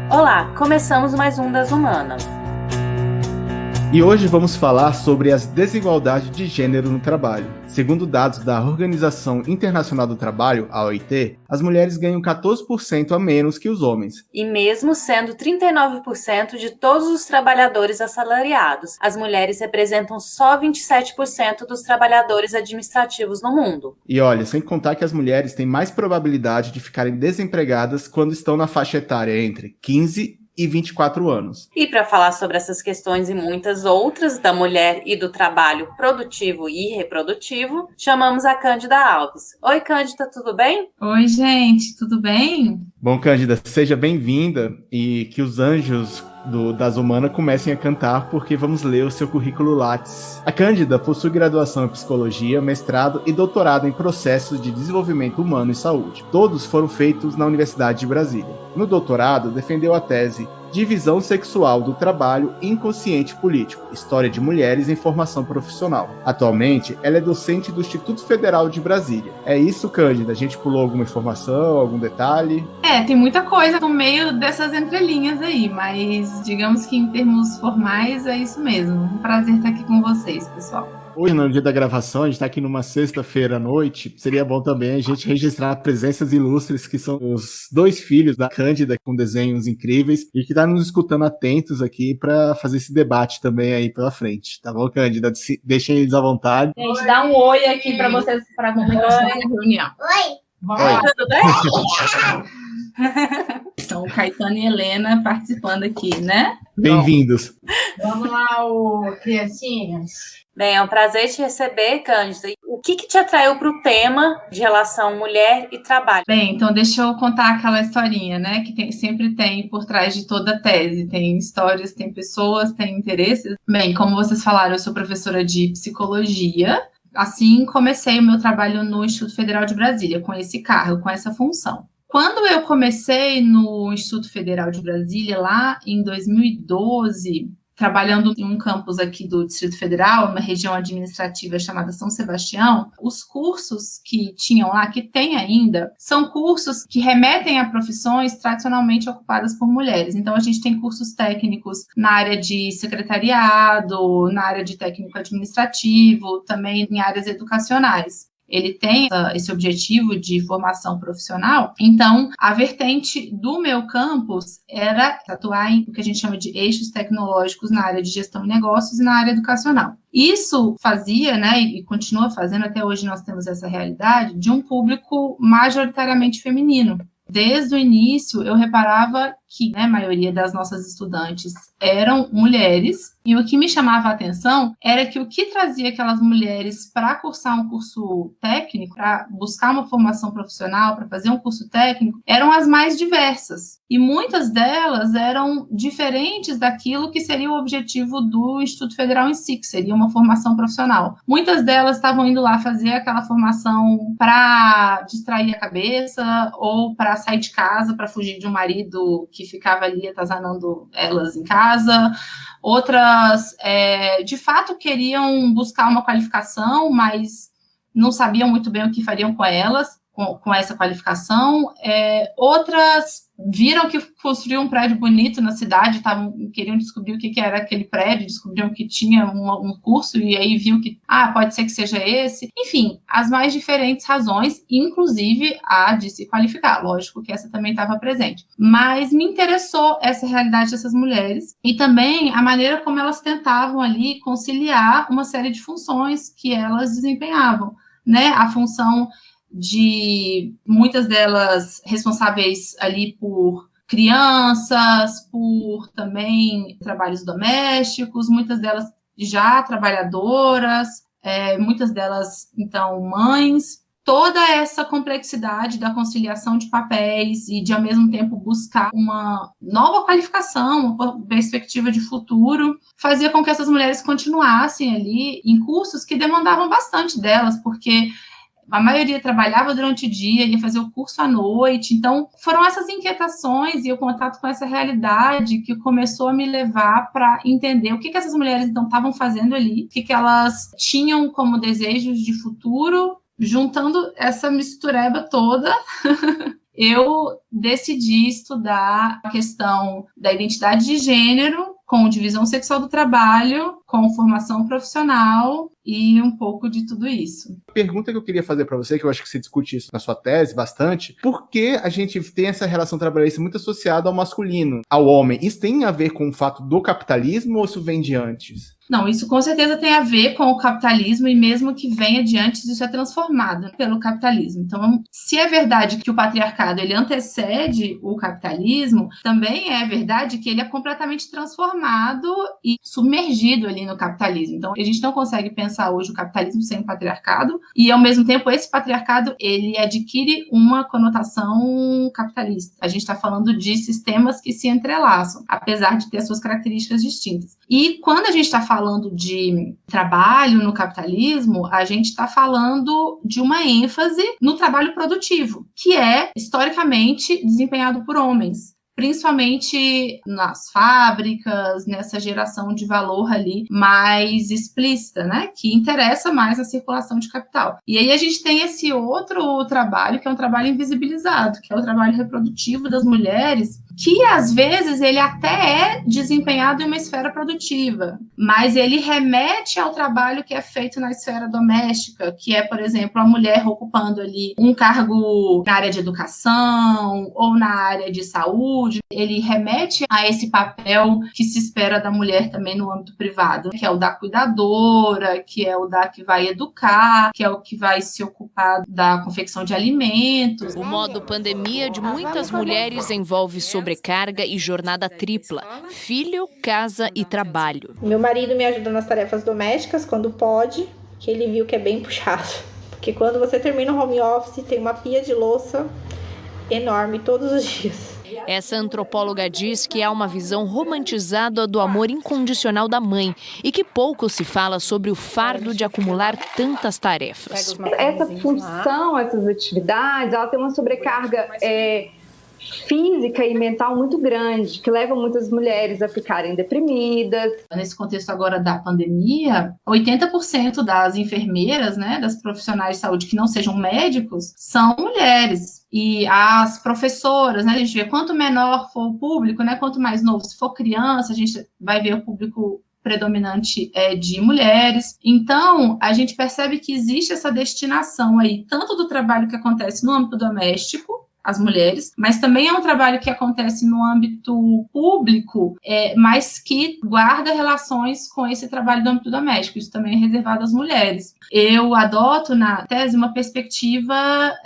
Olá, começamos mais um Das Humanas. E hoje vamos falar sobre as desigualdades de gênero no trabalho. Segundo dados da Organização Internacional do Trabalho, a OIT, as mulheres ganham 14% a menos que os homens. E mesmo sendo 39% de todos os trabalhadores assalariados, as mulheres representam só 27% dos trabalhadores administrativos no mundo. E olha, sem contar que as mulheres têm mais probabilidade de ficarem desempregadas quando estão na faixa etária entre 15 e 24 anos. E para falar sobre essas questões e muitas outras da mulher e do trabalho produtivo e reprodutivo, chamamos a Cândida Alves. Oi, Cândida, tudo bem? Oi, gente, tudo bem? Bom, Cândida, seja bem-vinda e que os anjos Das Humanas comecem a cantar, porque vamos ler o seu currículo Lattes. A Cândida possui graduação em Psicologia, mestrado e doutorado em Processos de Desenvolvimento Humano e Saúde. Todos foram feitos na Universidade de Brasília. No doutorado, defendeu a tese Divisão Sexual do Trabalho e Inconsciente Político, História de Mulheres em Formação Profissional. Atualmente, ela é docente do Instituto Federal de Brasília. É isso, Cândida? A gente pulou alguma informação, algum detalhe? Tem muita coisa no meio dessas entrelinhas aí, mas digamos que em termos formais é isso mesmo. Um prazer estar aqui com vocês, pessoal. Hoje, no dia da gravação, a gente está aqui numa sexta-feira à noite. Seria bom também a gente registrar presenças ilustres, que são os dois filhos da Cândida, com desenhos incríveis, e que está nos escutando atentos aqui para fazer esse debate também aí pela frente. Tá bom, Cândida? Deixem eles à vontade. Gente, dá um oi aqui para vocês, para a momento da reunião. Oi! Vamos lá. Tudo bem? São o Caetano e Helena participando aqui, né? Bem-vindos. Vamos lá, criancinhas. Bem, é um prazer te receber, Cândida. O que te atraiu para o tema de relação mulher e trabalho? Bem, então deixa eu contar aquela historinha, né? Que sempre tem por trás de toda tese. Tem histórias, tem pessoas, tem interesses. Bem, como vocês falaram, eu sou professora de psicologia. Assim, comecei o meu trabalho no Instituto Federal de Brasília, com esse cargo, com essa função. Quando eu comecei no Instituto Federal de Brasília, lá em 2012, trabalhando em um campus aqui do Distrito Federal, uma região administrativa chamada São Sebastião, os cursos que tinham lá, que tem ainda, são cursos que remetem a profissões tradicionalmente ocupadas por mulheres. Então, a gente tem cursos técnicos na área de secretariado, na área de técnico administrativo, também em áreas educacionais. Ele tem esse objetivo de formação profissional. Então, a vertente do meu campus era atuar em o que a gente chama de eixos tecnológicos na área de gestão e negócios e na área educacional. Isso fazia, né, e continua fazendo, até hoje nós temos essa realidade, de um público majoritariamente feminino. Desde o início, eu reparava que, né, a maioria das nossas estudantes eram mulheres, e o que me chamava a atenção era que o que trazia aquelas mulheres para cursar um curso técnico, para buscar uma formação profissional, para fazer um curso técnico, eram as mais diversas. E muitas delas eram diferentes daquilo que seria o objetivo do Instituto Federal em si, que seria uma formação profissional. Muitas delas estavam indo lá fazer aquela formação para distrair a cabeça ou para sair de casa, para fugir de um marido que ficava ali atazanando elas em casa. Outras, de fato, queriam buscar uma qualificação, mas não sabiam muito bem o que fariam com elas, com essa qualificação. Outras viram que construíam um prédio bonito na cidade, queriam descobrir o que era aquele prédio, descobriram que tinha um curso e aí viu que, pode ser que seja esse. Enfim, as mais diferentes razões, inclusive a de se qualificar. Lógico que essa também estava presente. Mas me interessou essa realidade dessas mulheres e também a maneira como elas tentavam ali conciliar uma série de funções que elas desempenhavam, né? A função de muitas delas responsáveis ali por crianças, por também trabalhos domésticos, muitas delas já trabalhadoras, muitas delas, então, mães. Toda essa complexidade da conciliação de papéis e de, ao mesmo tempo, buscar uma nova qualificação, uma perspectiva de futuro, fazia com que essas mulheres continuassem ali em cursos que demandavam bastante delas, porque a maioria trabalhava durante o dia, ia fazer o curso à noite. Então, foram essas inquietações e o contato com essa realidade que começou a me levar para entender o que essas mulheres, então, estavam fazendo ali, o que elas tinham como desejos de futuro, juntando essa mistureba toda. eu decidi estudar a questão da identidade de gênero com divisão sexual do trabalho, com formação profissional e um pouco de tudo isso. A pergunta que eu queria fazer para você, que eu acho que você discute isso na sua tese bastante, por que a gente tem essa relação trabalhista muito associada ao masculino, ao homem? Isso tem a ver com o fato do capitalismo ou isso vem de antes? Não, isso com certeza tem a ver com o capitalismo e mesmo que venha de antes, isso é transformado pelo capitalismo. Então, se é verdade que o patriarcado ele antecede o capitalismo, também é verdade que ele é completamente transformado e submergido ali no capitalismo. Então, a gente não consegue pensar hoje o capitalismo sem o patriarcado e, ao mesmo tempo, esse patriarcado ele adquire uma conotação capitalista. A gente está falando de sistemas que se entrelaçam, apesar de ter suas características distintas. E quando a gente está falando de trabalho no capitalismo, a gente está falando de uma ênfase no trabalho produtivo, que é historicamente desempenhado por homens, principalmente nas fábricas, nessa geração de valor ali mais explícita, né? Que interessa mais a circulação de capital. E aí a gente tem esse outro trabalho, que é um trabalho invisibilizado, que é o trabalho reprodutivo das mulheres, que às vezes ele até é desempenhado em uma esfera produtiva, mas ele remete ao trabalho que é feito na esfera doméstica, que é, por exemplo, a mulher ocupando ali um cargo na área de educação ou na área de saúde. Ele remete a esse papel que se espera da mulher também no âmbito privado, que é o da cuidadora, que é o da que vai educar, que é o que vai se ocupar da confecção de alimentos. O modo pandemia de muitas mulheres envolve sobrecarga e jornada tripla: filho, casa e trabalho. Meu marido me ajuda nas tarefas domésticas quando pode, que ele viu que é bem puxado. Porque quando você termina o home office, tem uma pia de louça enorme todos os dias. Essa antropóloga diz que há uma visão romantizada do amor incondicional da mãe e que pouco se fala sobre o fardo de acumular tantas tarefas. Essa função, essas atividades, ela tem uma sobrecarga física e mental muito grande, que leva muitas mulheres a ficarem deprimidas. Nesse contexto agora da pandemia, 80% das enfermeiras, né, das profissionais de saúde que não sejam médicos, são mulheres. E as professoras, né, a gente vê quanto menor for o público, né, quanto mais novo, se for criança, a gente vai ver o público predominante de mulheres. Então, a gente percebe que existe essa destinação aí, tanto do trabalho que acontece no âmbito doméstico, as mulheres, mas também é um trabalho que acontece no âmbito público, mas que guarda relações com esse trabalho do âmbito doméstico. Isso também é reservado às mulheres. Eu adoto na tese uma perspectiva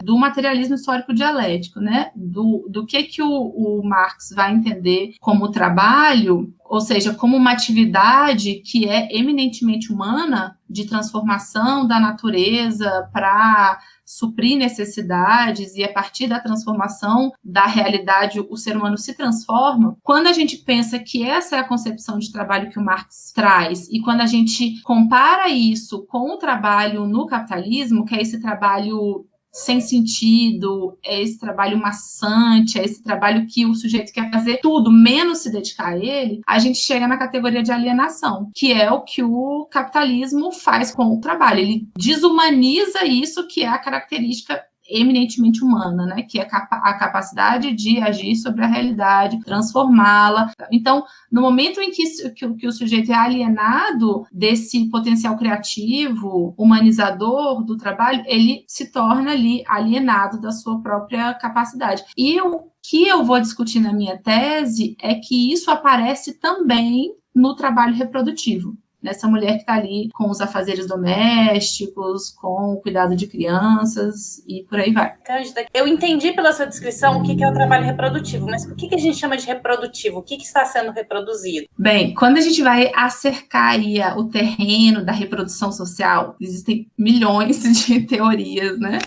do materialismo histórico dialético, né? Do que o Marx vai entender como trabalho, ou seja, como uma atividade que é eminentemente humana, de transformação da natureza para suprir necessidades, e a partir da transformação da realidade o ser humano se transforma. Quando a gente pensa que essa é a concepção de trabalho que o Marx traz, e quando a gente compara isso com o trabalho no capitalismo, que é esse trabalho sem sentido, é esse trabalho maçante, é esse trabalho que o sujeito quer fazer tudo, menos se dedicar a ele, a gente chega na categoria de alienação, que é o que o capitalismo faz com o trabalho. Ele desumaniza isso, que é a característica eminentemente humana, né? Que é a capacidade de agir sobre a realidade, transformá-la. Então, no momento em que o sujeito é alienado desse potencial criativo, humanizador do trabalho, ele se torna ali alienado da sua própria capacidade. E o que eu vou discutir na minha tese é que isso aparece também no trabalho reprodutivo. Nessa mulher que está ali com os afazeres domésticos, com o cuidado de crianças e por aí vai. Cândida, eu entendi pela sua descrição o que é o trabalho reprodutivo, mas o que a gente chama de reprodutivo? O que está sendo reproduzido? Bem, quando a gente vai acercar aí o terreno da reprodução social, existem milhões de teorias, né?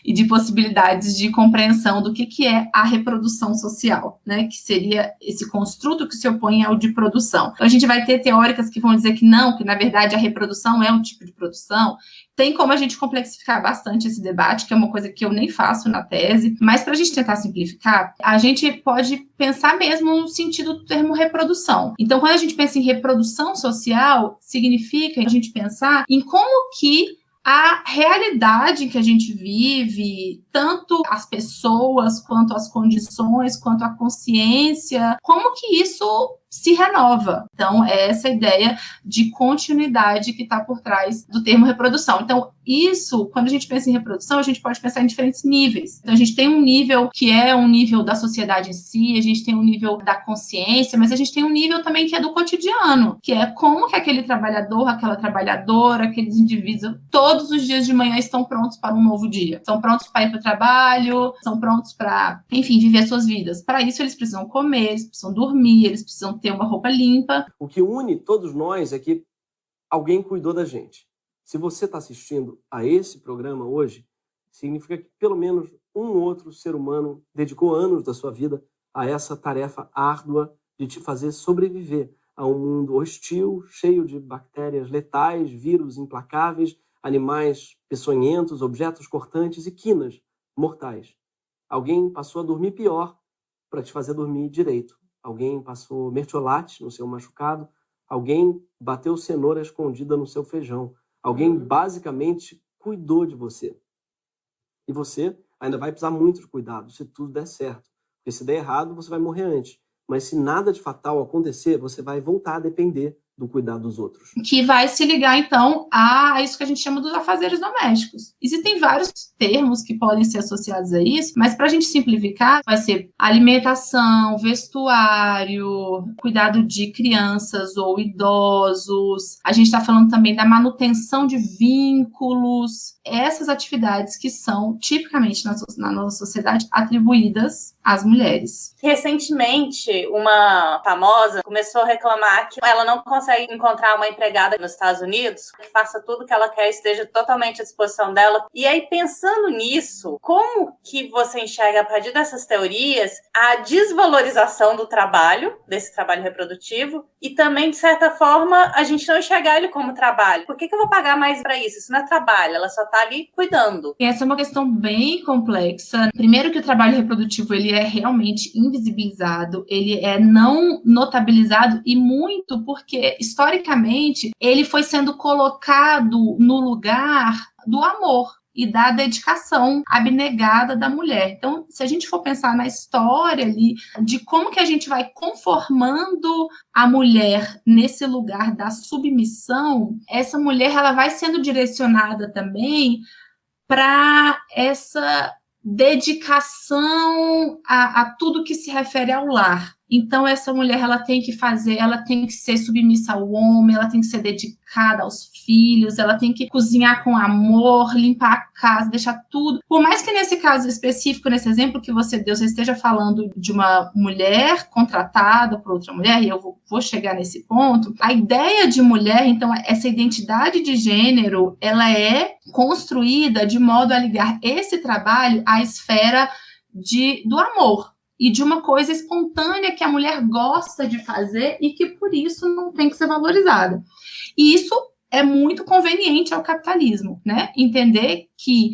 E de possibilidades de compreensão do que é a reprodução social, né? Que seria esse construto que se opõe ao de produção. Então, a gente vai ter teóricas que vão dizer que não, que na verdade a reprodução é um tipo de produção. Tem como a gente complexificar bastante esse debate, que é uma coisa que eu nem faço na tese, mas para a gente tentar simplificar, a gente pode pensar mesmo no sentido do termo reprodução. Então, quando a gente pensa em reprodução social, significa a gente pensar em como que a realidade que a gente vive, tanto as pessoas, quanto as condições, quanto a consciência, como que isso se renova. Então, é essa ideia de continuidade que está por trás do termo reprodução. Então, isso, quando a gente pensa em reprodução, a gente pode pensar em diferentes níveis. Então, a gente tem um nível que é um nível da sociedade em si, a gente tem um nível da consciência, mas a gente tem um nível também que é do cotidiano, que é como que aquele trabalhador, aquela trabalhadora, aqueles indivíduos, todos os dias de manhã estão prontos para um novo dia. São prontos para ir para o trabalho, são prontos para, enfim, viver as suas vidas. Para isso, eles precisam comer, eles precisam dormir, eles precisam ter uma roupa limpa. O que une todos nós é que alguém cuidou da gente. Se você está assistindo a esse programa hoje, significa que pelo menos um outro ser humano dedicou anos da sua vida a essa tarefa árdua de te fazer sobreviver a um mundo hostil, cheio de bactérias letais, vírus implacáveis, animais peçonhentos, objetos cortantes e quinas mortais. Alguém passou a dormir pior para te fazer dormir direito. Alguém passou mertiolate no seu machucado. Alguém bateu cenoura escondida no seu feijão. Alguém basicamente cuidou de você. E você ainda vai precisar muito de cuidado se tudo der certo. Porque se der errado, você vai morrer antes. Mas se nada de fatal acontecer, você vai voltar a depender do cuidado dos outros. Que vai se ligar, então, a isso que a gente chama dos afazeres domésticos. Existem vários termos que podem ser associados a isso, mas para a gente simplificar, vai ser alimentação, vestuário, cuidado de crianças ou idosos. A gente está falando também da manutenção de vínculos. Essas atividades que são, tipicamente, na nossa sociedade, atribuídas às mulheres. Recentemente, uma famosa começou a reclamar que ela não consegue encontrar uma empregada nos Estados Unidos que faça tudo que ela quer e esteja totalmente à disposição dela. E aí, pensando nisso, como que você enxerga, a partir dessas teorias, a desvalorização do trabalho, desse trabalho reprodutivo, e também, de certa forma, a gente não enxergar ele como trabalho? Por que eu vou pagar mais para isso? Isso não é trabalho, ela só está ali cuidando. Essa é uma questão bem complexa. Primeiro que o trabalho reprodutivo, ele é realmente invisibilizado, ele é não notabilizado, e muito porque, historicamente, ele foi sendo colocado no lugar do amor e da dedicação abnegada da mulher. Então, se a gente for pensar na história ali, de como que a gente vai conformando a mulher nesse lugar da submissão, essa mulher ela vai sendo direcionada também para essa dedicação a tudo que se refere ao lar. Então, essa mulher, ela tem que ser submissa ao homem, ela tem que ser dedicada aos filhos, ela tem que cozinhar com amor, limpar a casa, deixar tudo. Por mais que nesse caso específico, nesse exemplo que você deu, você esteja falando de uma mulher contratada por outra mulher, e eu vou chegar nesse ponto, a ideia de mulher, então, essa identidade de gênero, ela é construída de modo a ligar esse trabalho à esfera do amor. E de uma coisa espontânea que a mulher gosta de fazer e que, por isso, não tem que ser valorizada. E isso é muito conveniente ao capitalismo, né? Entender que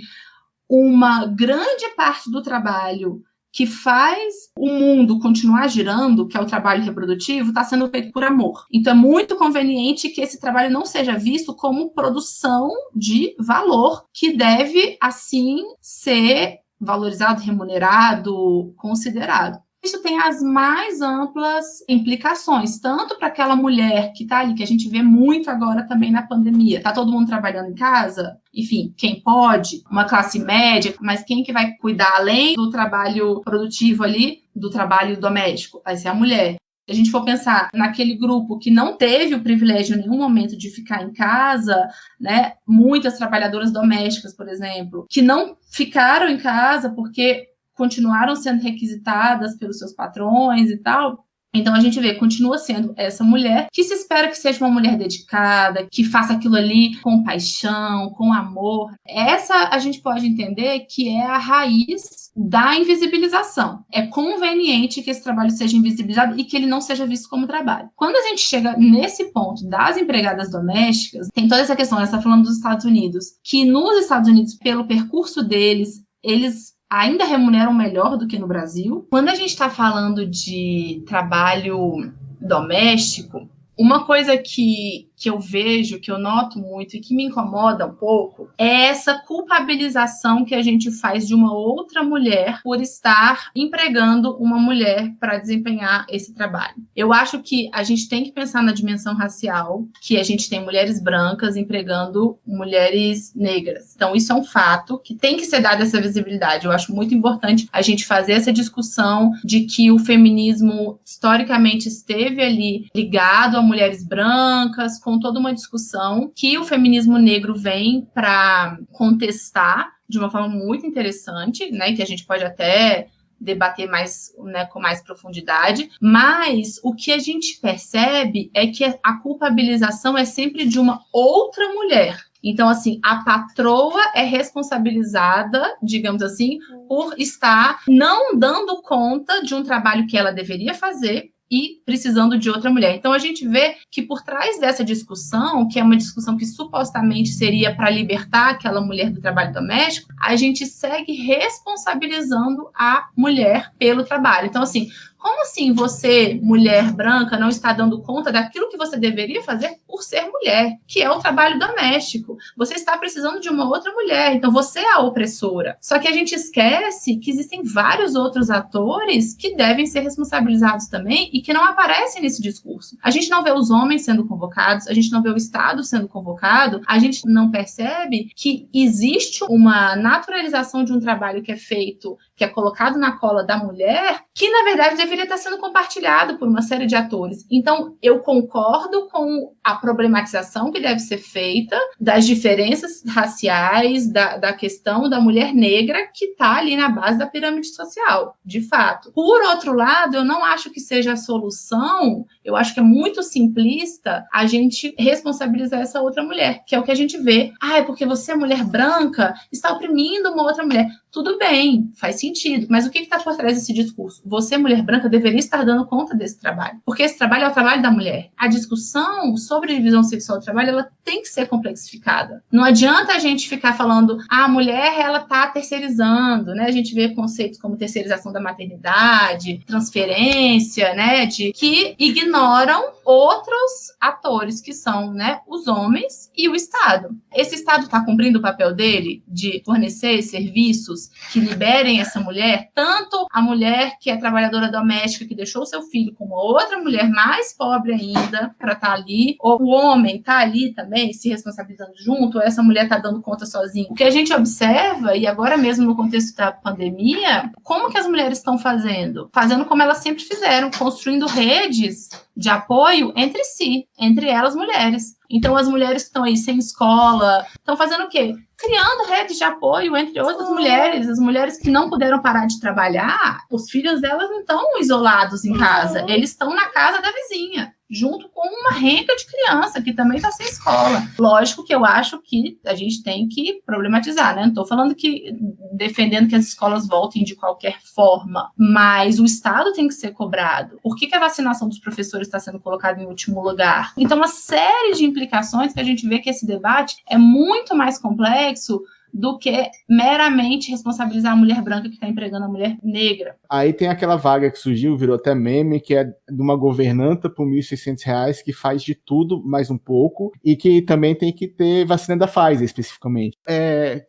uma grande parte do trabalho que faz o mundo continuar girando, que é o trabalho reprodutivo, está sendo feito por amor. Então, é muito conveniente que esse trabalho não seja visto como produção de valor, que deve, assim, ser valorizado, remunerado, considerado. Isso tem as mais amplas implicações, tanto para aquela mulher que está ali, que a gente vê muito agora também na pandemia. Está todo mundo trabalhando em casa? Enfim, quem pode, uma classe média, mas quem que vai cuidar além do trabalho produtivo ali, do trabalho doméstico? Vai ser a mulher. Se a gente for pensar naquele grupo que não teve o privilégio em nenhum momento de ficar em casa, né? Muitas trabalhadoras domésticas, por exemplo, que não ficaram em casa porque continuaram sendo requisitadas pelos seus patrões e tal. Então, a gente vê, continua sendo essa mulher que se espera que seja uma mulher dedicada, que faça aquilo ali com paixão, com amor. Essa a gente pode entender que é a raiz da invisibilização. É conveniente que esse trabalho seja invisibilizado e que ele não seja visto como trabalho. Quando a gente chega nesse ponto das empregadas domésticas, tem toda essa questão, você está falando dos Estados Unidos, que nos Estados Unidos, pelo percurso deles, eles ainda remuneram melhor do que no Brasil. Quando a gente está falando de trabalho doméstico, uma coisa que que eu vejo, que eu noto muito e que me incomoda um pouco, é essa culpabilização que a gente faz de uma outra mulher por estar empregando uma mulher para desempenhar esse trabalho. Eu acho que a gente tem que pensar na dimensão racial, que a gente tem mulheres brancas empregando mulheres negras. Então, isso é um fato que tem que ser dada essa visibilidade. Eu acho muito importante a gente fazer essa discussão de que o feminismo historicamente esteve ali ligado a mulheres brancas, com toda uma discussão que o feminismo negro vem para contestar de uma forma muito interessante, né, que a gente pode até debater mais, né, com mais profundidade, mas o que a gente percebe é que a culpabilização é sempre de uma outra mulher. Então, assim, a patroa é responsabilizada, digamos assim, por estar não dando conta de um trabalho que ela deveria fazer e precisando de outra mulher. Então, a gente vê que por trás dessa discussão, que é uma discussão que supostamente seria para libertar aquela mulher do trabalho doméstico, a gente segue responsabilizando a mulher pelo trabalho. Então, assim, como assim você, mulher branca, não está dando conta daquilo que você deveria fazer por ser mulher, que é o trabalho doméstico? Você está precisando de uma outra mulher, então você é a opressora. Só que a gente esquece que existem vários outros atores que devem ser responsabilizados também e que não aparecem nesse discurso. A gente não vê os homens sendo convocados, a gente não vê o Estado sendo convocado, a gente não percebe que existe uma naturalização de um trabalho que é feito, que é colocado na cola da mulher, que na verdade deveria estar sendo compartilhado por uma série de atores. Então, eu concordo com a problematização que deve ser feita das diferenças raciais, da questão da mulher negra que está ali na base da pirâmide social, de fato. Por outro lado, eu não acho que seja a solução, eu acho que é muito simplista a gente responsabilizar essa outra mulher, que é o que a gente vê. Ah, é porque você é mulher branca, está oprimindo uma outra mulher. Tudo bem, faz sentido, mas o que está por trás desse discurso? Você, mulher branca, deveria estar dando conta desse trabalho, porque esse trabalho é o trabalho da mulher. A discussão sobre a divisão sexual do trabalho, ela tem que ser complexificada. Não adianta a gente ficar falando, a mulher, ela está terceirizando, né? A gente vê conceitos como terceirização da maternidade, transferência, né? Que ignoram outros atores, que são, né, os homens e o Estado. Esse Estado está cumprindo o papel dele de fornecer serviços que liberem essa mulher, tanto a mulher que é trabalhadora doméstica, que deixou seu filho com uma outra mulher mais pobre ainda para estar ali, ou o homem está ali também se responsabilizando junto, ou essa mulher está dando conta sozinha. O que a gente observa, e agora mesmo no contexto da pandemia, como que as mulheres estão fazendo? Fazendo como elas sempre fizeram, construindo redes de apoio entre si, entre elas mulheres. Então, as mulheres que estão aí sem escola, estão fazendo o quê? Criando redes de apoio entre outras mulheres. As mulheres que não puderam parar de trabalhar, os filhos delas não estão isolados em casa, eles estão na casa da vizinha, junto com uma renca de criança que também está sem escola. Lógico que eu acho que a gente tem que problematizar, né? Não estou falando que defendendo que as escolas voltem de qualquer forma, mas o Estado tem que ser cobrado. Por que a vacinação dos professores está sendo colocada em último lugar? Então, uma série de implicações que a gente vê que esse debate é muito mais complexo do que meramente responsabilizar a mulher branca que está empregando a mulher negra. Aí tem aquela vaga que surgiu, virou até meme, que é de uma governanta por R$1.600, que faz de tudo, mais um pouco, e que também tem que ter vacina da Pfizer, especificamente.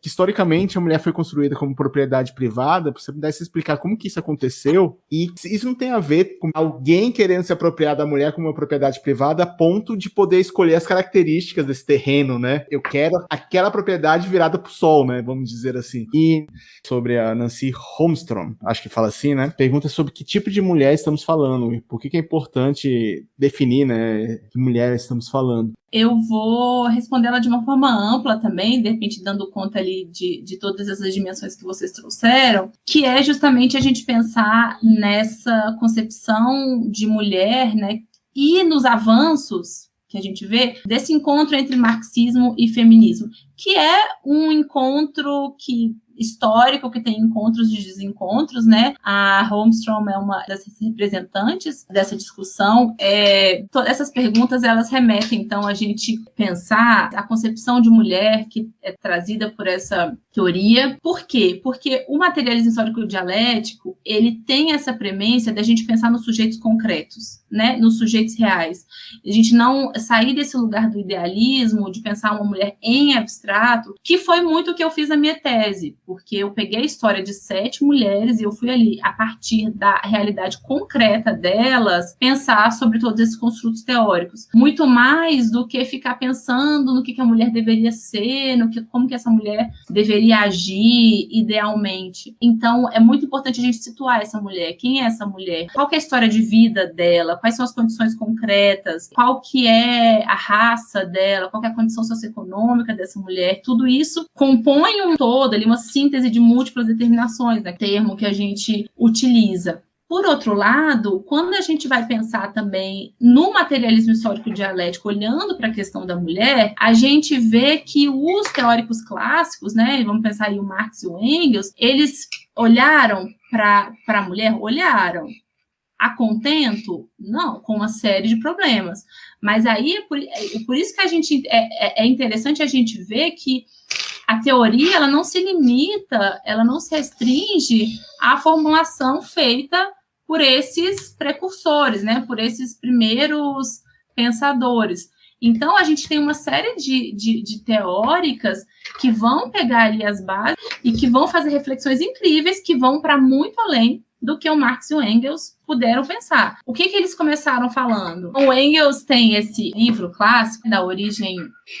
Que historicamente a mulher foi construída como propriedade privada, para você pudesse explicar como que isso aconteceu, e isso não tem a ver com alguém querendo se apropriar da mulher como uma propriedade privada a ponto de poder escolher as características desse terreno, né? Eu quero aquela propriedade virada pro sol, né? Vamos dizer assim. E sobre a Nancy Holmstrom, acho que fala assim, né? Pergunta sobre que tipo de mulher estamos falando e por que é importante definir, né, que mulher estamos falando. Eu vou responder ela de uma forma ampla também, de repente dando conta ali de todas essas dimensões que vocês trouxeram, que é justamente a gente pensar nessa concepção de mulher, né, e nos avanços que a gente vê desse encontro entre marxismo e feminismo, que é um encontro que histórico que tem encontros e desencontros, né? A Holmstrom é uma das representantes dessa discussão. Todas essas perguntas, elas remetem, então, a gente pensar a concepção de mulher que é trazida por essa teoria. Por quê? Porque o materialismo histórico dialético, ele tem essa premência da gente pensar nos sujeitos concretos, né? Nos sujeitos reais. A gente não sair desse lugar do idealismo, de pensar uma mulher em abstrato, que foi muito o que eu fiz na minha tese, porque eu peguei a história de 7 mulheres e eu fui ali, a partir da realidade concreta delas, pensar sobre todos esses construtos teóricos. Muito mais do que ficar pensando no que a mulher deveria ser, como que essa mulher deveria agir idealmente. Então, é muito importante a gente situar essa mulher. Quem é essa mulher? Qual que é a história de vida dela? Quais são as condições concretas? Qual que é a raça dela? Qual que é a condição socioeconômica dessa mulher? Tudo isso compõe um todo, ali, uma síntese de múltiplas determinações, né? Termo que a gente utiliza. Por outro lado, quando a gente vai pensar também no materialismo histórico dialético, olhando para a questão da mulher, a gente vê que os teóricos clássicos, né, vamos pensar aí o Marx e o Engels, eles olharam para a mulher? Olharam. A contento? Não, com uma série de problemas. Mas aí, por isso que a gente é interessante a gente ver que a teoria, ela não se limita, ela não se restringe à formulação feita por esses precursores, né, por esses primeiros pensadores. Então, a gente tem uma série de teóricas que vão pegar ali as bases e que vão fazer reflexões incríveis, que vão para muito além do que o Marx e o Engels puderam pensar. O que eles começaram falando? O Engels tem esse livro clássico da origem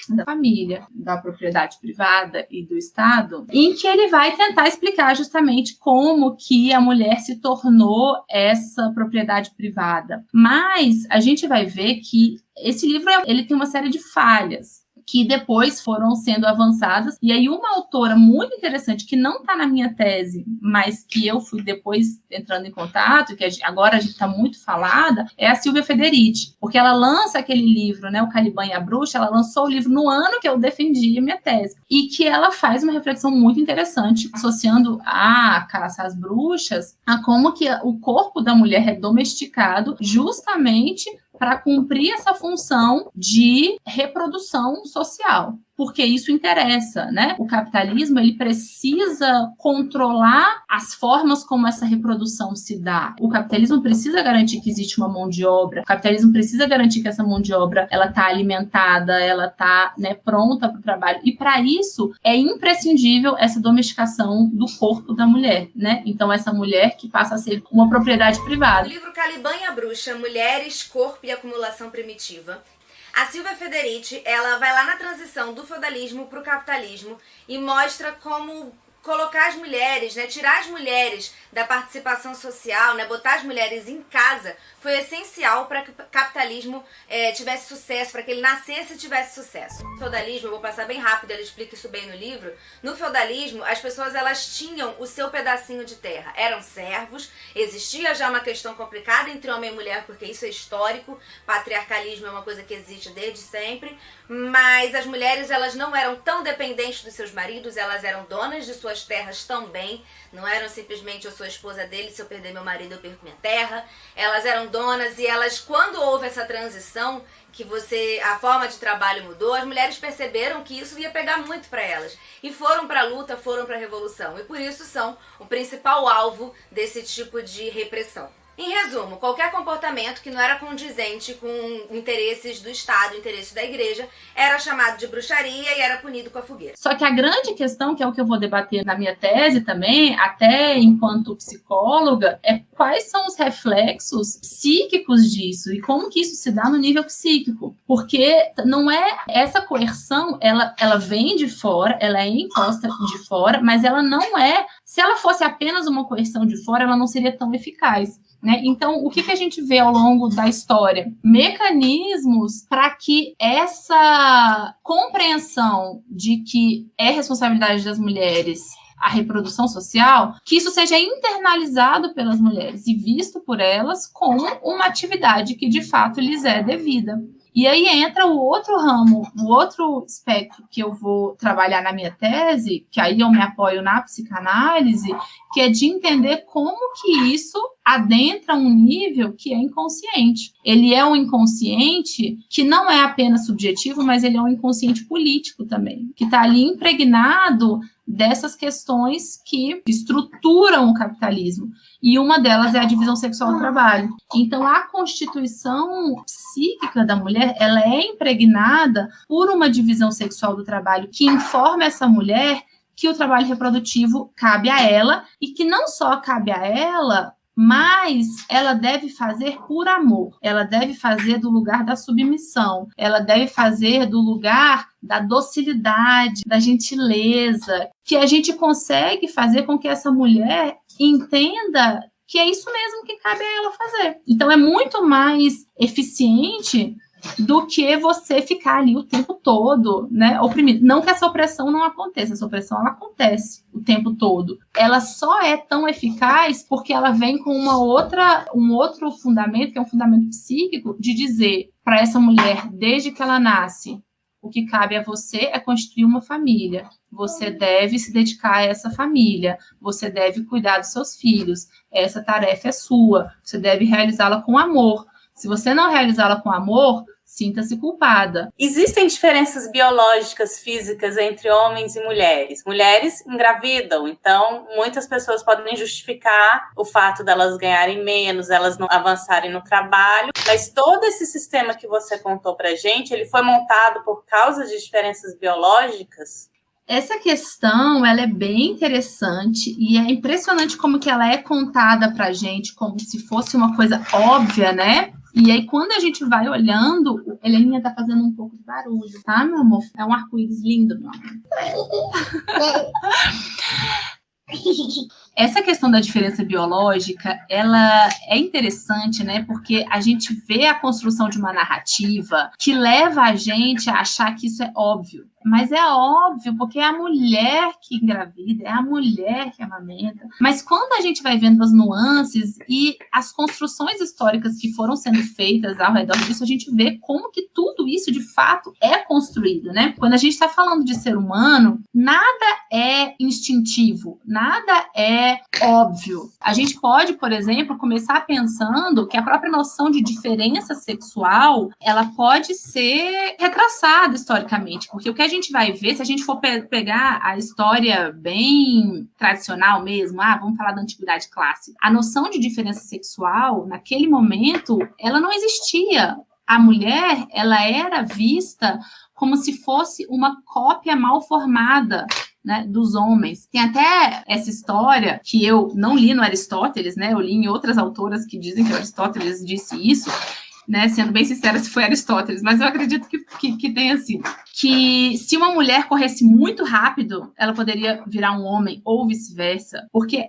da família, da propriedade privada e do Estado, em que ele vai tentar explicar justamente como que a mulher se tornou essa propriedade privada. Mas a gente vai ver que esse livro ele tem uma série de falhas que depois foram sendo avançadas. E aí uma autora muito interessante, que não está na minha tese, mas que eu fui depois entrando em contato, que agora a gente está muito falada, é a Silvia Federici, porque ela lança aquele livro, né, O Caliban e a Bruxa, ela lançou o livro no ano que eu defendi a minha tese, e que ela faz uma reflexão muito interessante, associando a caça às bruxas a como que o corpo da mulher é domesticado justamente para cumprir essa função de reprodução social, porque isso interessa, né? O capitalismo, ele precisa controlar as formas como essa reprodução se dá. O capitalismo precisa garantir que existe uma mão de obra, o capitalismo precisa garantir que essa mão de obra, ela está alimentada, ela está, né, pronta para o trabalho, e para isso é imprescindível essa domesticação do corpo da mulher, né? Então, essa mulher que passa a ser uma propriedade privada. O livro Caliban e a Bruxa, Mulheres, Corpo e Acumulação Primitiva, a Silvia Federici, ela vai lá na transição do feudalismo para o capitalismo e mostra como colocar as mulheres, né, tirar as mulheres da participação social, né, botar as mulheres em casa, foi essencial para que o capitalismo tivesse sucesso, para que ele nascesse e tivesse sucesso. No feudalismo, eu vou passar bem rápido, ele explica isso bem no livro, no feudalismo, as pessoas elas tinham o seu pedacinho de terra, eram servos, existia já uma questão complicada entre homem e mulher, porque isso é histórico, patriarcalismo é uma coisa que existe desde sempre, mas as mulheres elas não eram tão dependentes dos seus maridos, elas eram donas de suas terras também, não eram simplesmente eu sou a esposa dele, se eu perder meu marido eu perco minha terra, elas eram donas e elas, quando houve essa transição, que a forma de trabalho mudou, as mulheres perceberam que isso ia pegar muito para elas e foram para a luta, foram para a revolução e por isso são o principal alvo desse tipo de repressão. Em resumo, qualquer comportamento que não era condizente com interesses do Estado, interesses da igreja, era chamado de bruxaria e era punido com a fogueira. Só que a grande questão, que é o que eu vou debater na minha tese também, até enquanto psicóloga, é quais são os reflexos psíquicos disso e como que isso se dá no nível psíquico. Porque não é essa coerção, ela vem de fora, ela é imposta de fora, mas ela não é... Se ela fosse apenas uma coerção de fora, ela não seria tão eficaz. Né? Então, o que a gente vê ao longo da história? Mecanismos para que essa compreensão de que é responsabilidade das mulheres a reprodução social, que isso seja internalizado pelas mulheres e visto por elas como uma atividade que de fato lhes é devida. E aí entra o outro ramo, o outro espectro que eu vou trabalhar na minha tese, que aí eu me apoio na psicanálise, que é de entender como que isso adentra um nível que é inconsciente. Ele é um inconsciente que não é apenas subjetivo, mas ele é um inconsciente político também, que está ali impregnado dessas questões que estruturam o capitalismo. E uma delas é a divisão sexual do trabalho. Então, a constituição psíquica da mulher, ela é impregnada por uma divisão sexual do trabalho que informa essa mulher que o trabalho reprodutivo cabe a ela e que não só cabe a ela, mas ela deve fazer por amor, ela deve fazer do lugar da submissão, ela deve fazer do lugar da docilidade, da gentileza, que a gente consegue fazer com que essa mulher entenda que é isso mesmo que cabe a ela fazer. Então é muito mais eficiente do que você ficar ali o tempo todo, né, oprimido. Não que essa opressão não aconteça, essa opressão ela acontece o tempo todo. Ela só é tão eficaz porque ela vem com um outro fundamento, que é um fundamento psíquico, de dizer para essa mulher, desde que ela nasce, o que cabe a você é construir uma família. Você deve se dedicar a essa família. Você deve cuidar dos seus filhos. Essa tarefa é sua. Você deve realizá-la com amor. Se você não realizá-la com amor, sinta-se culpada. Existem diferenças biológicas, físicas entre homens e mulheres. Mulheres engravidam, então muitas pessoas podem justificar o fato delas ganharem menos, elas não avançarem no trabalho, mas todo esse sistema que você contou pra gente, ele foi montado por causa de diferenças biológicas? Essa questão, ela é bem interessante e é impressionante como que ela é contada pra gente como se fosse uma coisa óbvia, né? E aí, quando a gente vai olhando, Heleninha tá fazendo um pouco de barulho, tá, meu amor? É um arco-íris lindo, meu amor. Essa questão da diferença biológica, ela é interessante, né? Porque a gente vê a construção de uma narrativa que leva a gente a achar que isso é óbvio. Mas é óbvio, porque é a mulher que engravida, é a mulher que amamenta. Mas quando a gente vai vendo as nuances e as construções históricas que foram sendo feitas ao redor disso, a gente vê como que tudo isso, de fato, é construído, né? Quando a gente está falando de ser humano, nada é instintivo, nada é óbvio. A gente pode, por exemplo, começar pensando que a própria noção de diferença sexual, ela pode ser retraçada historicamente, porque o que a gente vai ver, se a gente for pegar a história bem tradicional mesmo, vamos falar da antiguidade clássica, a noção de diferença sexual, naquele momento, ela não existia. A mulher, ela era vista como se fosse uma cópia mal formada, né, dos homens. Tem até essa história que eu não li no Aristóteles, né, eu li em outras autoras que dizem que Aristóteles disse isso, né, sendo bem sincera, se foi Aristóteles, mas eu acredito que tenha sido. Que se uma mulher corresse muito rápido, ela poderia virar um homem, ou vice-versa, porque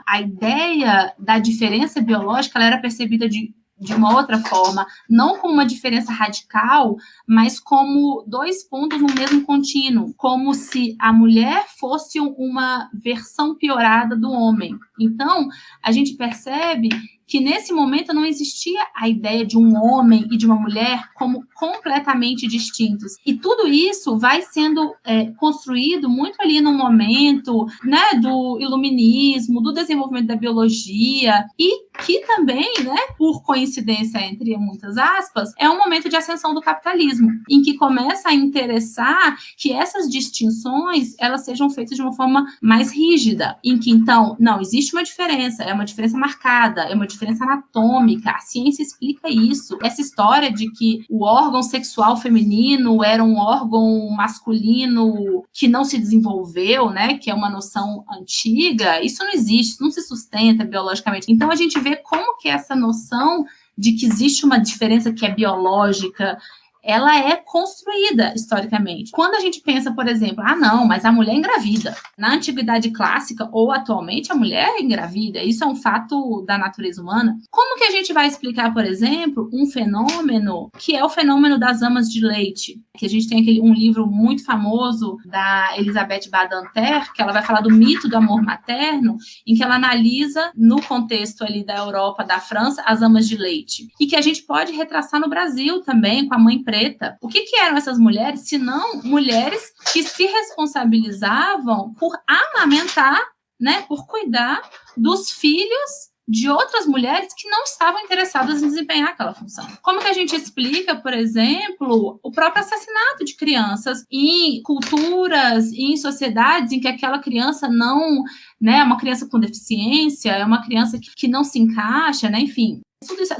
a ideia da diferença biológica, ela era percebida de uma outra forma, não como uma diferença radical, mas como dois pontos no mesmo contínuo, como se a mulher fosse uma versão piorada do homem. Então, a gente percebe que nesse momento não existia a ideia de um homem e de uma mulher como completamente distintos. E tudo isso vai sendo construído muito ali no momento, né, do iluminismo, do desenvolvimento da biologia, e que também, né, por coincidência, entre muitas aspas, é um momento de ascensão do capitalismo, em que começa a interessar que essas distinções, elas sejam feitas de uma forma mais rígida, em que, então, não, existe uma diferença, é uma diferença marcada, é uma diferença anatômica, a ciência explica isso. Essa história de que o órgão sexual feminino era um órgão masculino que não se desenvolveu, né, que é uma noção antiga, isso não existe, isso não se sustenta biologicamente. Então a gente vê como que essa noção de que existe uma diferença que é biológica, ela é construída historicamente. Quando a gente pensa, por exemplo, não, mas a mulher engravida. Na antiguidade clássica ou atualmente, a mulher engravida. Isso é um fato da natureza humana. Como que a gente vai explicar, por exemplo, um fenômeno que é o fenômeno das amas de leite? Que a gente tem um livro muito famoso da Elizabeth Badinter, que ela vai falar do mito do amor materno, em que ela analisa, no contexto ali da Europa, da França, as amas de leite. E que a gente pode retraçar no Brasil também, com a mãe preta. O que eram essas mulheres, se não mulheres que se responsabilizavam por amamentar, né, por cuidar dos filhos de outras mulheres que não estavam interessadas em desempenhar aquela função. Como que a gente explica, por exemplo, o próprio assassinato de crianças em culturas, em sociedades em que aquela criança não, né, é uma criança com deficiência, é uma criança que não se encaixa, né, enfim. Tudo isso,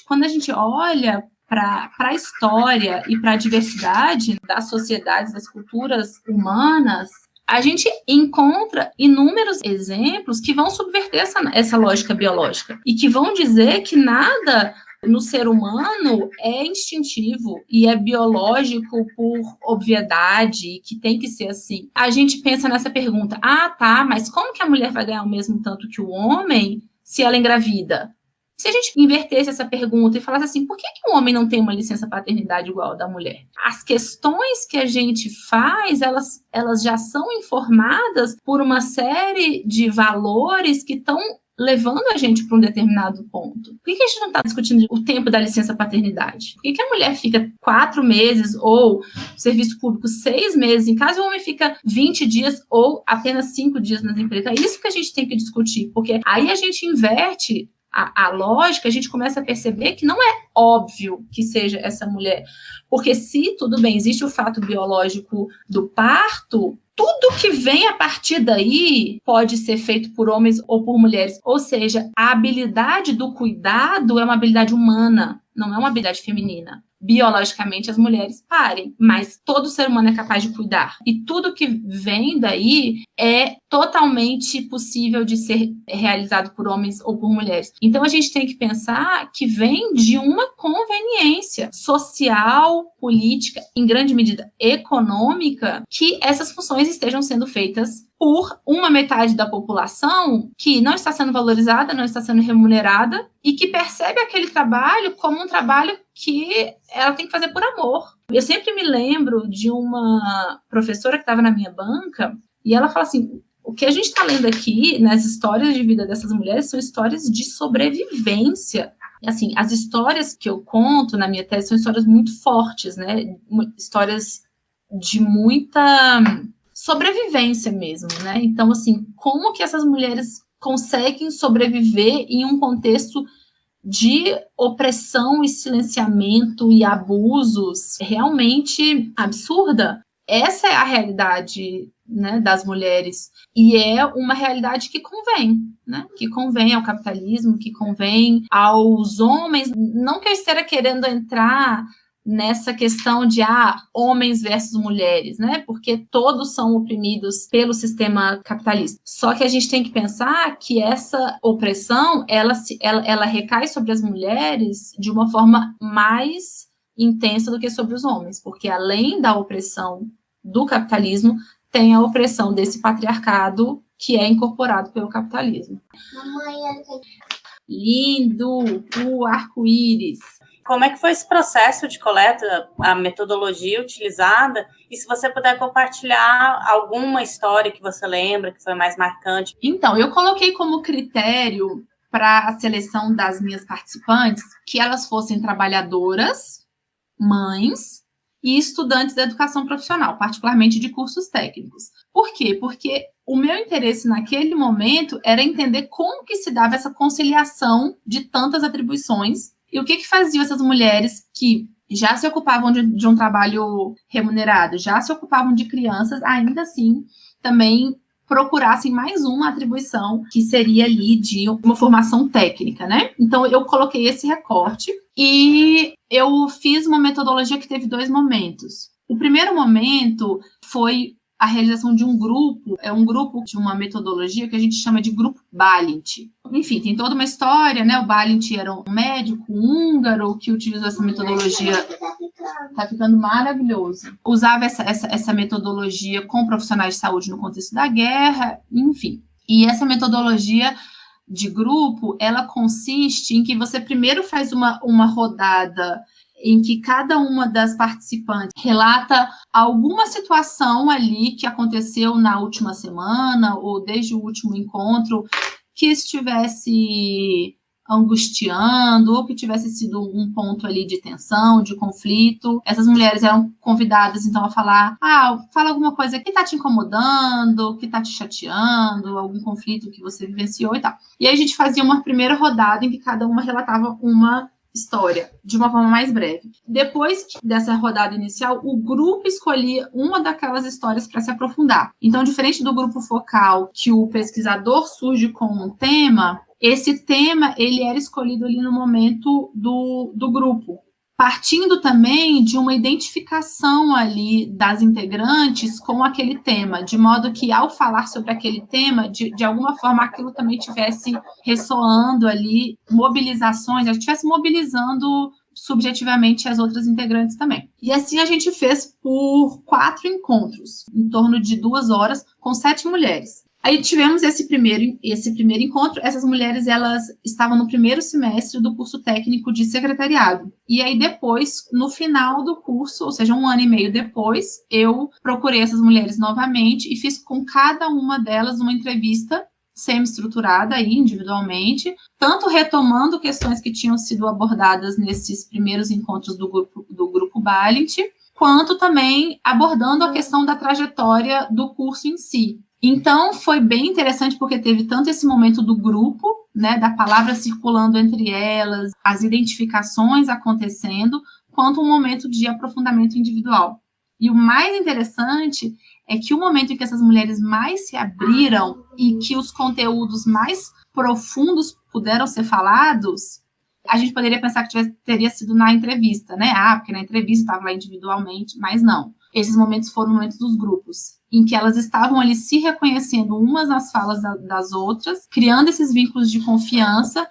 quando a gente olha para a história e para a diversidade das sociedades, das culturas humanas, a gente encontra inúmeros exemplos que vão subverter essa lógica biológica e que vão dizer que nada no ser humano é instintivo e é biológico por obviedade, que tem que ser assim. A gente pensa nessa pergunta, mas como que a mulher vai ganhar o mesmo tanto que o homem se ela engravida? Se a gente invertesse essa pergunta e falasse assim, por que o homem não tem uma licença paternidade igual a da mulher? As questões que a gente faz, elas já são informadas por uma série de valores que estão levando a gente para um determinado ponto. Por que a gente não está discutindo o tempo da licença paternidade? Por que a mulher fica 4 meses ou serviço público 6 meses em casa e o homem fica 20 dias ou apenas 5 dias nas empresas? É isso que a gente tem que discutir, porque aí a gente inverte a lógica, a gente começa a perceber que não é óbvio que seja essa mulher. Porque se, tudo bem, existe o fato biológico do parto, tudo que vem a partir daí pode ser feito por homens ou por mulheres. Ou seja, a habilidade do cuidado é uma habilidade humana, não é uma habilidade feminina. Biologicamente, as mulheres parem, mas todo ser humano é capaz de cuidar. E tudo que vem daí é totalmente possível de ser realizado por homens ou por mulheres. Então, a gente tem que pensar que vem de uma conveniência social, política, em grande medida econômica, que essas funções estejam sendo feitas por uma metade da população que não está sendo valorizada, não está sendo remunerada e que percebe aquele trabalho como um trabalho que ela tem que fazer por amor. Eu sempre me lembro de uma professora que estava na minha banca e ela fala assim, o que a gente está lendo aqui nas histórias de vida dessas mulheres são histórias de sobrevivência. Assim, as histórias que eu conto na minha tese são histórias muito fortes, né? Histórias de muita sobrevivência mesmo, né? Então, assim, como que essas mulheres conseguem sobreviver em um contexto de opressão e silenciamento e abusos realmente absurda? Essa é a realidade, né, das mulheres, e é uma realidade que convém, né? Que convém ao capitalismo, que convém aos homens. Não que eu esteja querendo entrar nessa questão de homens versus mulheres, né? Porque todos são oprimidos pelo sistema capitalista. Só que a gente tem que pensar que essa opressão, ela recai sobre as mulheres de uma forma mais intensa do que sobre os homens, porque além da opressão do capitalismo, tem a opressão desse patriarcado que é incorporado pelo capitalismo. Lindo, o arco-íris. Como é que foi esse processo de coleta, a metodologia utilizada? E se você puder compartilhar alguma história que você lembra, que foi mais marcante? Então, eu coloquei como critério para a seleção das minhas participantes que elas fossem trabalhadoras, mães e estudantes da educação profissional, particularmente de cursos técnicos. Por quê? Porque o meu interesse naquele momento era entender como que se dava essa conciliação de tantas atribuições. E o que faziam essas mulheres que já se ocupavam de um trabalho remunerado, já se ocupavam de crianças, ainda assim também procurassem mais uma atribuição que seria ali de uma formação técnica, né? Então, eu coloquei esse recorte e eu fiz uma metodologia que teve 2 momentos. O primeiro momento foi a realização de um grupo de uma metodologia que a gente chama de grupo Balint. Enfim, tem toda uma história, né? O Balint era um médico húngaro que utilizou essa metodologia Tá ficando maravilhoso. Usava essa metodologia com profissionais de saúde no contexto da guerra, enfim. E essa metodologia de grupo, ela consiste em que você primeiro faz uma rodada em que cada uma das participantes relata alguma situação ali que aconteceu na última semana ou desde o último encontro que estivesse angustiando ou que tivesse sido um ponto ali de tensão, de conflito. Essas mulheres eram convidadas, então, a falar, fala alguma coisa que tá te incomodando, que tá te chateando, algum conflito que você vivenciou e tal. E aí a gente fazia uma primeira rodada em que cada uma relatava uma história, de uma forma mais breve. Depois dessa rodada inicial, o grupo escolhia uma daquelas histórias para se aprofundar. Então, diferente do grupo focal, que o pesquisador surge com um tema, esse tema ele era escolhido ali no momento do grupo, partindo também de uma identificação ali das integrantes com aquele tema, de modo que ao falar sobre aquele tema, de alguma forma aquilo também estivesse ressoando ali, mobilizações, a gente estivesse mobilizando subjetivamente as outras integrantes também. E assim a gente fez por 4 encontros, em torno de 2 horas, com 7 mulheres. Aí tivemos esse primeiro encontro. Essas mulheres, elas estavam no primeiro semestre do curso técnico de secretariado. E aí depois, no final do curso, ou seja, 1 ano e meio depois, eu procurei essas mulheres novamente e fiz com cada uma delas uma entrevista semi-estruturada aí, individualmente, tanto retomando questões que tinham sido abordadas nesses primeiros encontros do grupo Balint, quanto também abordando a questão da trajetória do curso em si. Então, foi bem interessante porque teve tanto esse momento do grupo, né, da palavra circulando entre elas, as identificações acontecendo, quanto um momento de aprofundamento individual. E o mais interessante é que o momento em que essas mulheres mais se abriram e que os conteúdos mais profundos puderam ser falados, a gente poderia pensar que teria sido na entrevista, né? Porque na entrevista estava lá individualmente, mas não. Esses momentos foram momentos dos grupos, em que elas estavam ali se reconhecendo umas nas falas das outras, criando esses vínculos de confiança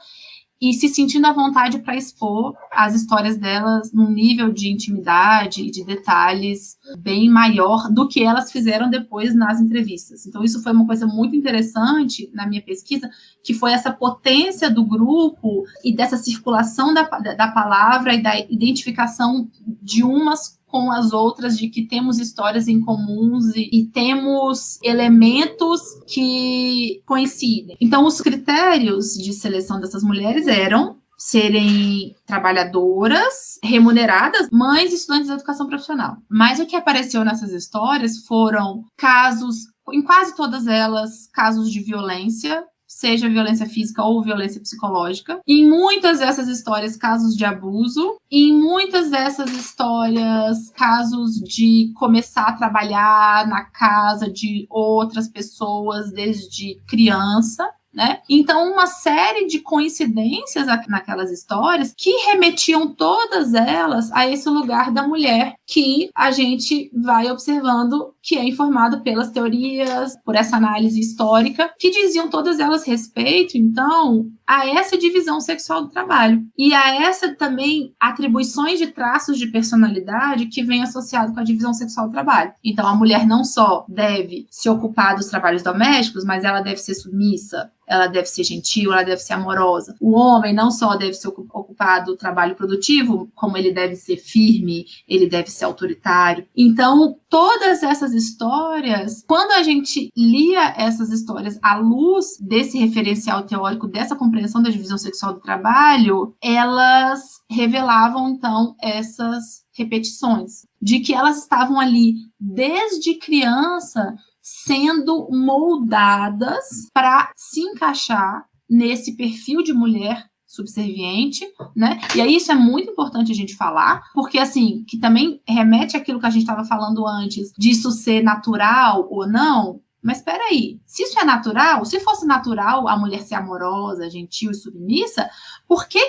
e se sentindo à vontade para expor as histórias delas num nível de intimidade e de detalhes bem maior do que elas fizeram depois nas entrevistas. Então, isso foi uma coisa muito interessante na minha pesquisa, que foi essa potência do grupo e dessa circulação da palavra e da identificação de umas com as outras, de que temos histórias em comuns e temos elementos que coincidem. Então, os critérios de seleção dessas mulheres eram serem trabalhadoras, remuneradas, mães e estudantes de educação profissional. Mas o que apareceu nessas histórias foram casos, em quase todas elas, casos de violência, seja violência física ou violência psicológica. Em muitas dessas histórias, casos de abuso. Em muitas dessas histórias, casos de começar a trabalhar na casa de outras pessoas desde criança, né? Então, uma série de coincidências naquelas histórias que remetiam todas elas a esse lugar da mulher que a gente vai observando que é informado pelas teorias, por essa análise histórica, que diziam todas elas respeito, então, a essa divisão sexual do trabalho. E a essa também atribuições de traços de personalidade que vem associado com a divisão sexual do trabalho. Então, a mulher não só deve se ocupar dos trabalhos domésticos, mas ela deve ser submissa, ela deve ser gentil, ela deve ser amorosa. O homem não só deve se ocupar do trabalho produtivo, como ele deve ser firme, ele deve ser autoritário. Então, todas essas histórias, quando a gente lia essas histórias à luz desse referencial teórico, dessa compreensão da divisão sexual do trabalho, elas revelavam, então, essas repetições, de que elas estavam ali desde criança sendo moldadas para se encaixar nesse perfil de mulher subserviente, né? E aí isso é muito importante a gente falar, porque assim, que também remete àquilo que a gente estava falando antes, disso ser natural ou não. Mas espera aí, se isso é natural, se fosse natural a mulher ser amorosa, gentil e submissa, por que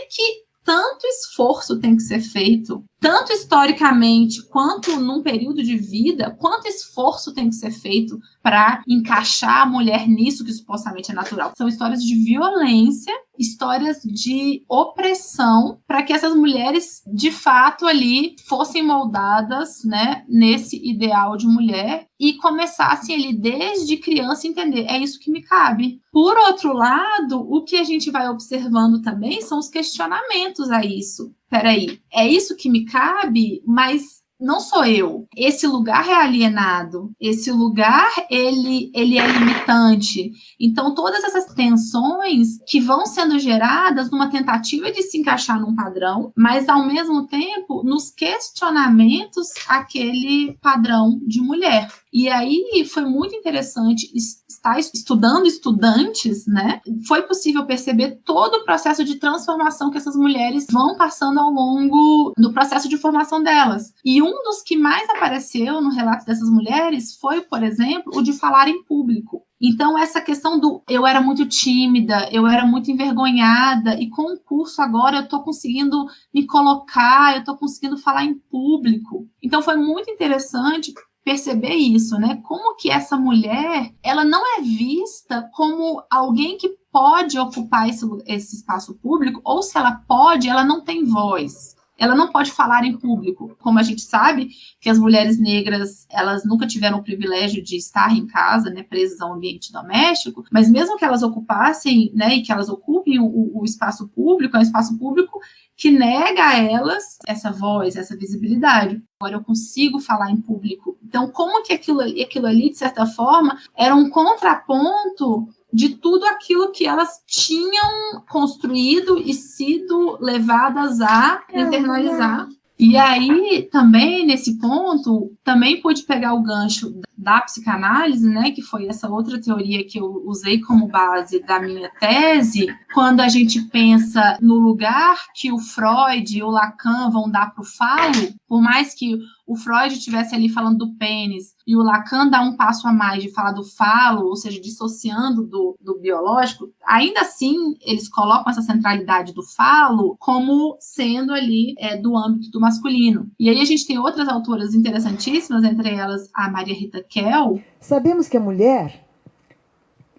tanto esforço tem que ser feito tanto historicamente quanto num período de vida, quanto esforço tem que ser feito para encaixar a mulher nisso que supostamente é natural. São histórias de violência, histórias de opressão, para que essas mulheres, de fato, ali fossem moldadas, né, nesse ideal de mulher e começassem ali desde criança a entender, é isso que me cabe. Por outro lado, o que a gente vai observando também são os questionamentos a isso. Peraí, é isso que me cabe, mas não sou eu. Esse lugar é alienado. Esse lugar, ele é limitante. Então, todas essas tensões que vão sendo geradas numa tentativa de se encaixar num padrão, mas, ao mesmo tempo, nos questionamentos àquele padrão de mulher. E aí, foi muito interessante estar estudando estudantes, né? Foi possível perceber todo o processo de transformação que essas mulheres vão passando ao longo do processo de formação delas. E um dos que mais apareceu no relato dessas mulheres foi, por exemplo, o de falar em público. Então, essa questão do eu era muito tímida, eu era muito envergonhada, e com o curso agora eu estou conseguindo me colocar, eu estou conseguindo falar em público. Então, foi muito interessante perceber isso, né? Como que essa mulher, ela não é vista como alguém que pode ocupar esse espaço público, ou se ela pode, ela não tem voz. Ela não pode falar em público. Como a gente sabe que as mulheres negras, elas nunca tiveram o privilégio de estar em casa, né, presas ao ambiente doméstico, mas mesmo que elas ocupassem, né, e que elas ocupem o espaço público, é um espaço público que nega a elas essa voz, essa visibilidade. Agora eu consigo falar em público. Então, como que aquilo ali, de certa forma, era um contraponto de tudo aquilo que elas tinham construído e sido levadas a internalizar. E aí, também, nesse ponto, também pude pegar o gancho da psicanálise, né, que foi essa outra teoria que eu usei como base da minha tese, quando a gente pensa no lugar que o Freud e o Lacan vão dar para o falo, por mais que o Freud estivesse ali falando do pênis e o Lacan dá um passo a mais de falar do falo, ou seja, dissociando do biológico, ainda assim eles colocam essa centralidade do falo como sendo ali do âmbito do masculino. E aí a gente tem outras autoras interessantíssimas, entre elas a Maria Rita Kell. Sabemos que a mulher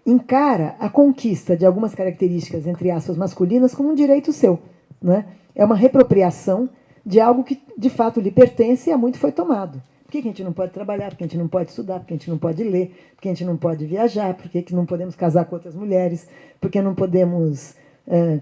encara a conquista de algumas características, entre aspas, masculinas como um direito seu, né? É uma repropriação de algo que, de fato, lhe pertence e há muito foi tomado. Por que a gente não pode trabalhar? Por que a gente não pode estudar? Por que a gente não pode ler? Por que a gente não pode viajar? Por que não podemos casar com outras mulheres? Por que não podemos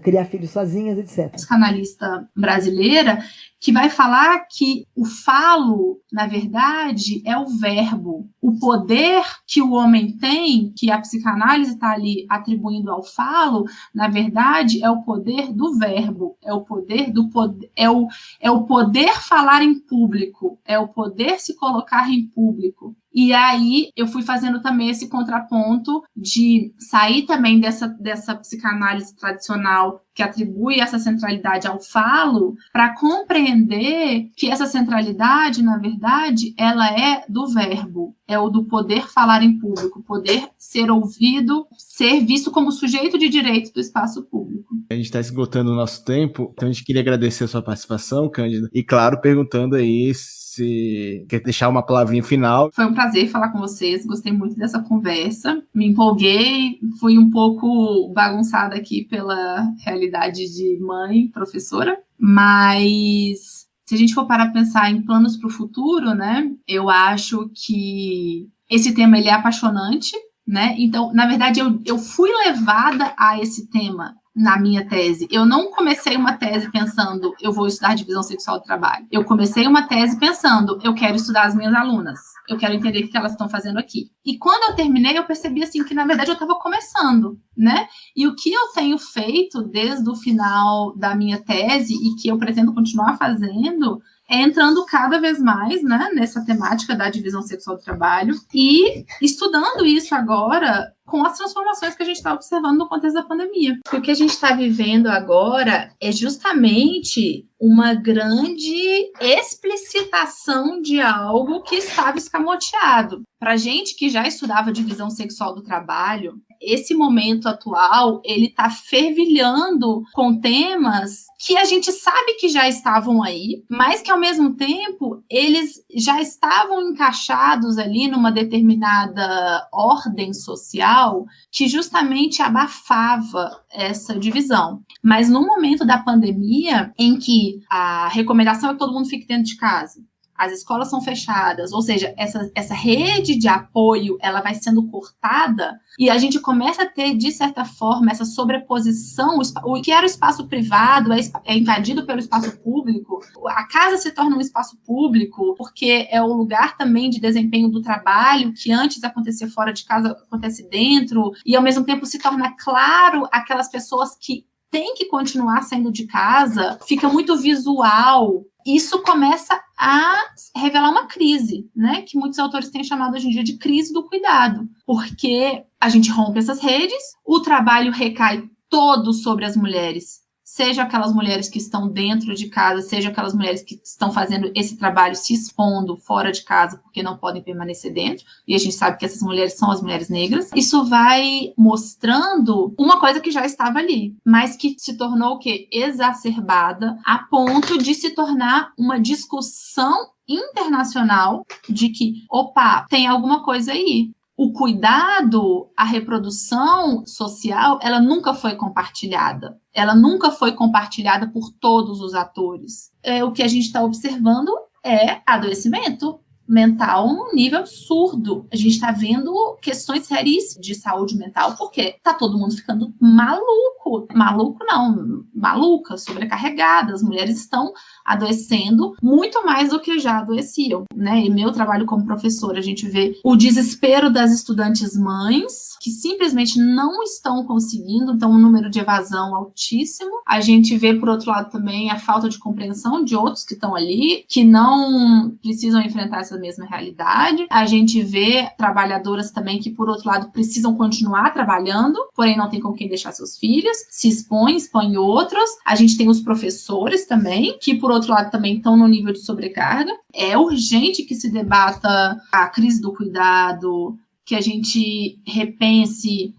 criar filhos sozinhas, etc. Psicanalista brasileira que vai falar que o falo, na verdade, é o verbo. O poder que o homem tem, que a psicanálise está ali atribuindo ao falo, na verdade, é o poder do verbo, é o poder do poder, é o poder falar em público, é o poder se colocar em público. E aí eu fui fazendo também esse contraponto de sair também dessa psicanálise tradicional que atribui essa centralidade ao falo, para compreender que essa centralidade, na verdade, ela é do verbo, é o do poder falar em público, poder ser ouvido, ser visto como sujeito de direito do espaço público. A gente está esgotando o nosso tempo, então a gente queria agradecer a sua participação, Cândida, e claro, perguntando aí se quer deixar uma palavrinha final. Foi um prazer falar com vocês, gostei muito dessa conversa, me empolguei, fui um pouco bagunçada aqui pela realidade de mãe, professora, mas se a gente for parar a pensar em planos para o futuro, né, eu acho que esse tema ele é apaixonante, né, então, na verdade, eu fui levada a esse tema na minha tese. Eu não comecei uma tese pensando, eu vou estudar divisão sexual do trabalho. Eu comecei uma tese pensando, eu quero estudar as minhas alunas. Eu quero entender o que elas estão fazendo aqui. E quando eu terminei, eu percebi assim que, na verdade, eu estava começando, né? E o que eu tenho feito desde o final da minha tese e que eu pretendo continuar fazendo é entrando cada vez mais, né, nessa temática da divisão sexual do trabalho e estudando isso agora com as transformações que a gente está observando no contexto da pandemia. O que a gente está vivendo agora é justamente uma grande explicitação de algo que estava escamoteado. Para gente que já estudava divisão sexual do trabalho, esse momento atual, ele tá fervilhando com temas que a gente sabe que já estavam aí, mas que ao mesmo tempo eles já estavam encaixados ali numa determinada ordem social que justamente abafava essa divisão. Mas no momento da pandemia, em que a recomendação é que todo mundo fique dentro de casa, as escolas são fechadas, ou seja, essa rede de apoio, ela vai sendo cortada, e a gente começa a ter, de certa forma, essa sobreposição, o que era o espaço privado é invadido pelo espaço público, a casa se torna um espaço público, porque é o lugar também de desempenho do trabalho, que antes acontecia fora de casa, acontece dentro, e ao mesmo tempo se torna claro aquelas pessoas que têm que continuar saindo de casa, fica muito visual. Isso começa a revelar uma crise, né? Que muitos autores têm chamado hoje em dia de crise do cuidado, porque a gente rompe essas redes, o trabalho recai todo sobre as mulheres, seja aquelas mulheres que estão dentro de casa, seja aquelas mulheres que estão fazendo esse trabalho se expondo fora de casa porque não podem permanecer dentro, e a gente sabe que essas mulheres são as mulheres negras. Isso vai mostrando uma coisa que já estava ali, mas que se tornou o quê? Exacerbada, a ponto de se tornar uma discussão internacional de que, opa, tem alguma coisa aí. O cuidado, a reprodução social, ela nunca foi compartilhada. Ela nunca foi compartilhada por todos os atores. O que a gente está observando é adoecimento mental num nível absurdo. A gente está vendo questões seríssimas de saúde mental, porque tá todo mundo ficando maluco. Maluco não, maluca, sobrecarregada. As mulheres estão adoecendo muito mais do que já adoeciam, né? E meu trabalho como professora, a gente vê o desespero das estudantes mães, que simplesmente não estão conseguindo, então um número de evasão altíssimo. A gente vê, por outro lado, também a falta de compreensão de outros que estão ali, que não precisam enfrentar essa mesma realidade. A gente vê trabalhadoras também que, por outro lado, precisam continuar trabalhando, porém não tem com quem deixar seus filhos, se expõem outros. A gente tem os professores também, que, por outro lado, também estão no nível de sobrecarga. É urgente que se debata a crise do cuidado, que a gente repense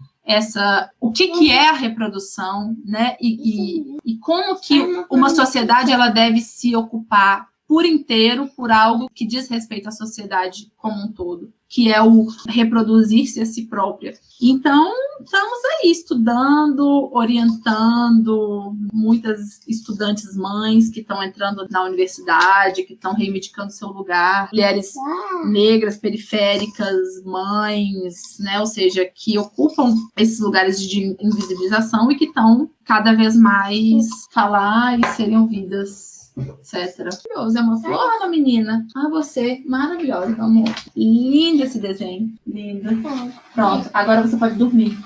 o que é a reprodução, né? E como que uma sociedade ela deve se ocupar por inteiro por algo que diz respeito à sociedade como um todo, que é o reproduzir-se a si própria. Então, estamos aí estudando, orientando muitas estudantes mães que estão entrando na universidade, que estão reivindicando seu lugar, mulheres negras, periféricas, mães, né? Ou seja, que ocupam esses lugares de invisibilização e que estão cada vez mais falar e serem ouvidas, etc. Maravilhoso, é uma flor, menina. Ah, você, maravilhosa, amor. Lindo esse desenho. Lindo. Pronto, agora você pode dormir.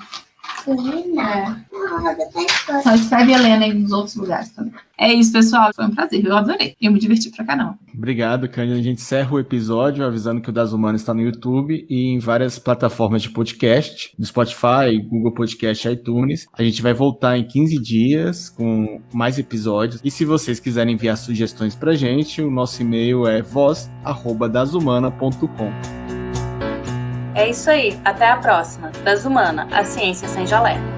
Só escreve Helena aí nos outros lugares também. É isso, pessoal. Foi um prazer, eu adorei. Eu me diverti pra caramba. Obrigado, Cândida. A gente encerra o episódio avisando que o Das Humanas está no YouTube e em várias plataformas de podcast, no Spotify, Google Podcast, iTunes. A gente vai voltar em 15 dias com mais episódios. E se vocês quiserem enviar sugestões pra gente, o nosso e-mail é voz@dashumana.com. É isso aí, até a próxima. Das Humana, a ciência sem jalé.